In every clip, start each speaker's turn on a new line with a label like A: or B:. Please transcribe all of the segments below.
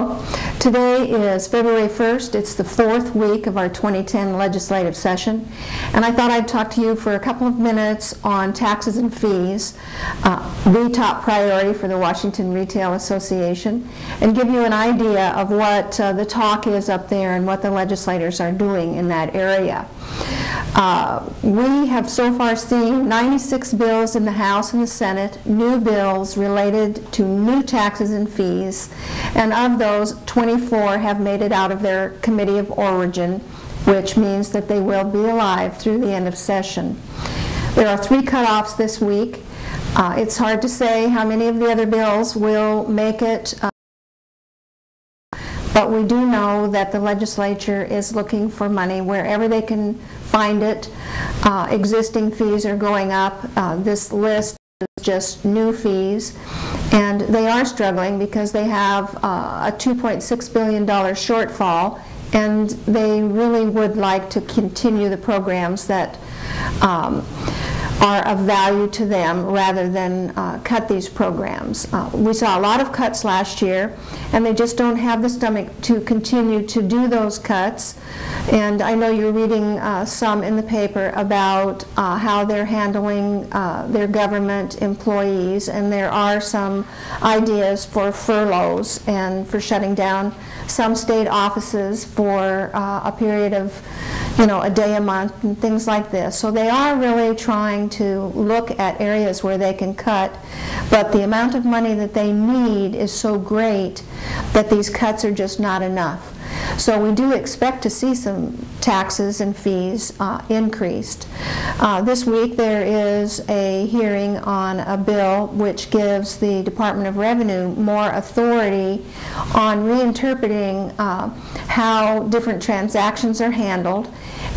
A: Hello. Today is February 1st. It's the fourth week of our 2010 legislative session, and I thought I'd talk to you for a couple of minutes on taxes and fees, the top priority for the Washington Retail Association, and give you an idea of what the talk is up there and what the legislators are doing in that area. We have so far seen 96 bills in the House and the Senate, new bills related to new taxes and fees, and of those, 24 have made it out of their committee of origin, which means that they will be alive through the end of session. There are 3 cutoffs this week. It's hard to say how many of the other bills will make it, but we do know that the legislature is looking for money wherever they can find it. Existing fees are going up. This list is just new fees, and they are struggling because they have a $2.6 billion shortfall, and they really would like to continue the programs that are of value to them rather than cut these programs. We saw a lot of cuts last year, and they just don't have the stomach to continue to do those cuts. And I know you're reading some in the paper about how they're handling their government employees, and there are some ideas for furloughs and for shutting down some state offices for a period of, a day a month and things like this. So they are really trying to look at areas where they can cut, but the amount of money that they need is so great that these cuts are just not enough. So we do expect to see some taxes and fees increased. This week there is a hearing on a bill which gives the Department of Revenue more authority on reinterpreting how different transactions are handled,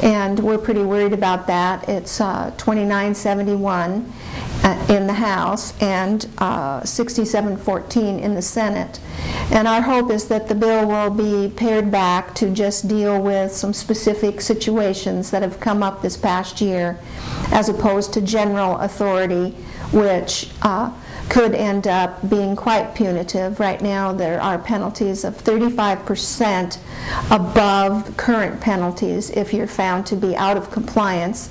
A: and we're pretty worried about that. It's 2971 in the House and 6714 in the Senate. And our hope is that the bill will be pared back to just deal with some specific situations that have come up this past year, as opposed to general authority, which could end up being quite punitive. Right now there are penalties of 35% above current penalties if you're found to be out of compliance,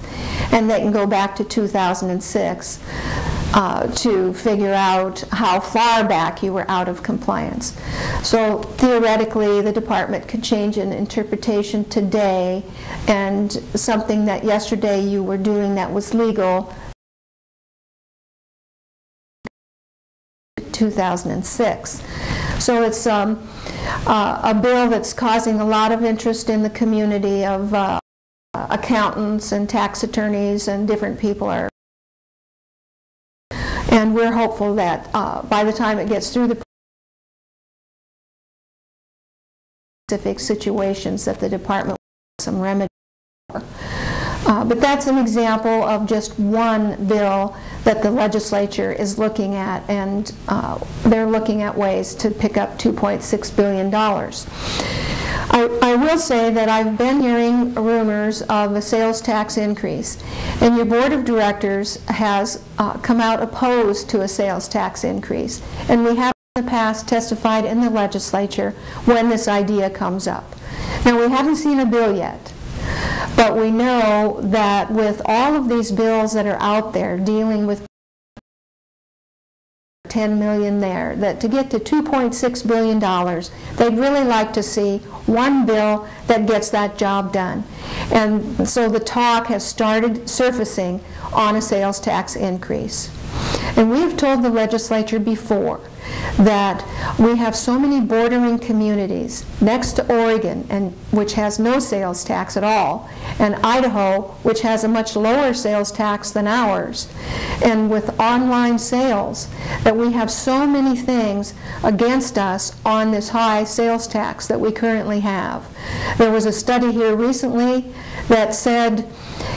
A: and they can go back to 2006 to figure out how far back you were out of compliance. So theoretically the department could change an interpretation today, and something that yesterday you were doing that was legal 2006. So it's a bill that's causing a lot of interest in the community of accountants and tax attorneys, and different people are, and we're hopeful that by the time it gets through the specific situations that the department will have some remedy for. But that's an example of just one bill that the legislature is looking at, and they're looking at ways to pick up $2.6 billion. I will say that I've been hearing rumors of a sales tax increase, and your board of directors has come out opposed to a sales tax increase, and we have in the past testified in the legislature when this idea comes up. Now, we haven't seen a bill yet, but we know that with all of these bills that are out there dealing with 10 million there, that to get to $2.6 billion, they'd really like to see one bill that gets that job done. And so the talk has started surfacing on a sales tax increase. And we've told the legislature before that we have so many bordering communities next to Oregon, and which has no sales tax at all, and Idaho, which has a much lower sales tax than ours, and with online sales, that we have so many things against us on this high sales tax that we currently have. There was a study here recently that said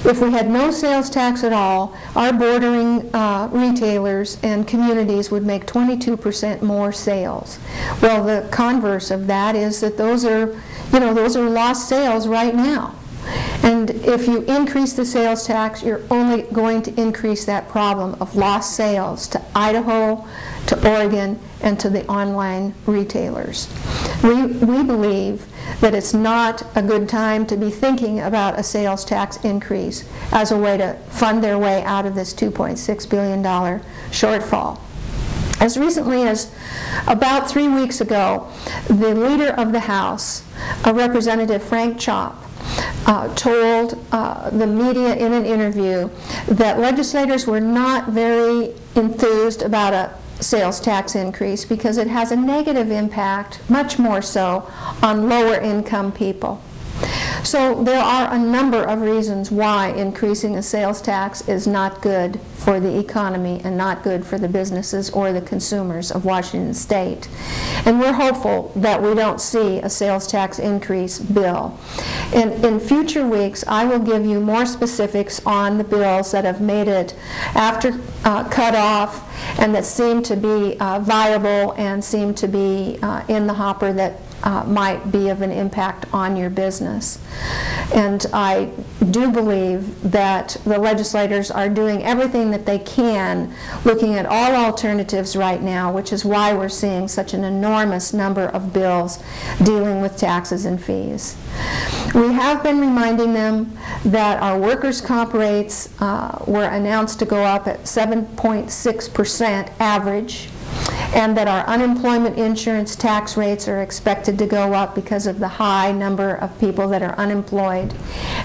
A: if we had no sales tax at all, our bordering retailers and communities would make 22% more sales. Well, the converse of that is that those are lost sales right now. And if you increase the sales tax, you're only going to increase that problem of lost sales to Idaho, to Oregon, and to the online retailers. We believe that it's not a good time to be thinking about a sales tax increase as a way to fund their way out of this $2.6 billion shortfall. As recently as about 3 weeks ago, the leader of the House, Representative Frank Chopp, told the media in an interview that legislators were not very enthused about a sales tax increase because it has a negative impact, much more so, on lower income people. So there are a number of reasons why increasing a sales tax is not good for the economy and not good for the businesses or the consumers of Washington State. And we're hopeful that we don't see a sales tax increase bill. In future weeks, I will give you more specifics on the bills that have made it after cutoff and that seem to be viable and seem to be in the hopper that might be of an impact on your business. And I do believe that the legislators are doing everything that they can, looking at all alternatives right now, which is why we're seeing such an enormous number of bills dealing with taxes and fees. We have been reminding them that our workers' comp rates were announced to go up at 7.6% average, and that our unemployment insurance tax rates are expected to go up because of the high number of people that are unemployed.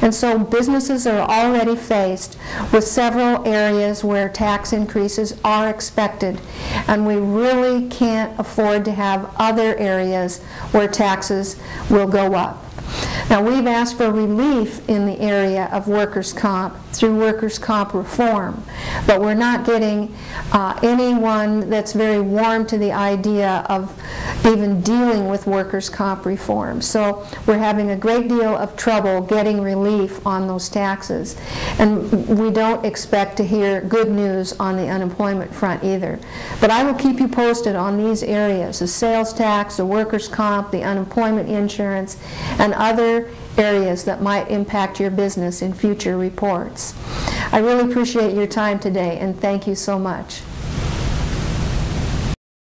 A: And so businesses are already faced with several areas where tax increases are expected, and we really can't afford to have other areas where taxes will go up. Now, we've asked for relief in the area of workers' comp through workers' comp reform, but we're not getting anyone that's very warm to the idea of even dealing with workers' comp reform. So we're having a great deal of trouble getting relief on those taxes. And we don't expect to hear good news on the unemployment front either. But I will keep you posted on these areas, the sales tax, the workers' comp, the unemployment insurance, and other areas that might impact your business in future reports. I really appreciate your time today, and thank you so much.